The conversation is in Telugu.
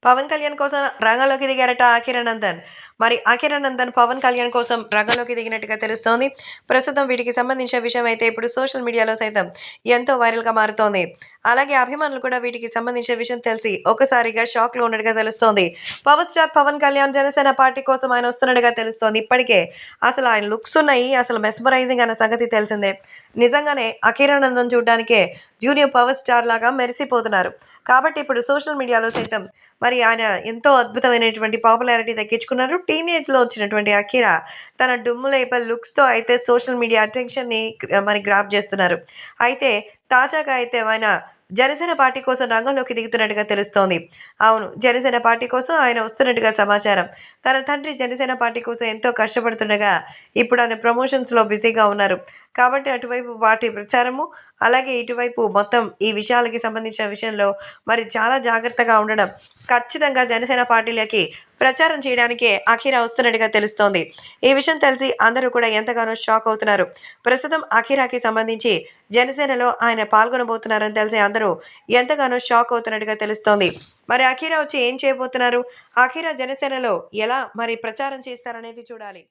పవన్ కళ్యాణ్ కోసం రంగంలోకి దిగారట అఖిరానందన్. మరి అఖిరానందన్ పవన్ కళ్యాణ్ కోసం రంగంలోకి దిగినట్టుగా తెలుస్తోంది. ప్రస్తుతం వీటికి సంబంధించిన విషయం అయితే ఇప్పుడు సోషల్ మీడియాలో సైతం ఎంతో వైరల్‌గా మారుతోంది. అలాగే అభిమానులు కూడా వీటికి సంబంధించిన విషయం తెలిసి ఒక్కసారిగా షాక్‌లో ఉన్నట్టుగా తెలుస్తోంది. Power star Pawan Kalyan Janasena party కోసం ఆయన వస్తున్నట్టుగా తెలుస్తోంది. ఇప్పటికే అసలు ఆయన లుక్స్ ఉన్నాయి. అసలు మెస్మరైజింగ్ అన్న సంగతి తెలిసిందే. నిజంగానే అఖిరానందన్ చూడ్డానికే జూనియర్ పవర్ స్టార్ లాగా మెరిసిపోతున్నారు. కాబట్టి ఇప్పుడు సోషల్ మీడియాలో సైతం మరి ఆయన ఎంతో అద్భుతమైనటువంటి పాపులారిటీ దక్కించుకున్నారు. టీనేజ్‌లో వచ్చినటువంటి అఖిర తన డుమ్ము లేపల్ లుక్స్‌తో అయితే సోషల్ మీడియా అటెన్షన్‌ని మరి గ్రాబ్ చేస్తున్నారు. అయితే తాజాగా అయితే ఆయన జనసేన పార్టీ కోసం రంగంలోకి దిగుతున్నట్టుగా తెలుస్తోంది. అవును. జనసేన పార్టీ కోసం ఆయన వస్తున్నట్టుగా సమాచారం. తన తండ్రి జనసేన పార్టీ కోసం ఎంతో కష్టపడుతుండగా ఇప్పుడు ఆయన ప్రమోషన్స్‌లో బిజీగా ఉన్నారు. కాబట్టి అటువైపు పార్టీ ప్రచారము, అలాగే ఇటువైపు మొత్తం ఈ విషయాలకి సంబంధించిన విషయంలో మరి చాలా జాగ్రత్తగా ఉండడం, ఖచ్చితంగా జనసేన పార్టీలోకి ప్రచారం చేయడానికే అఖిర వస్తున్నట్టుగా తెలుస్తోంది. ఈ విషయం తెలిసి అందరూ కూడా ఎంతగానో షాక్ అవుతున్నారు. ప్రస్తుతం అఖిరాకి సంబంధించి జనసేనలో ఆయన పాల్గొనబోతున్నారని తెలిసి అందరూ ఎంతగానో షాక్ అవుతున్నట్టుగా తెలుస్తోంది. మరి అఖిర వచ్చి ఏం చేయబోతున్నారు? అఖిర జనసేనలో ఎలా మరి ప్రచారం చేస్తారనేది చూడాలి.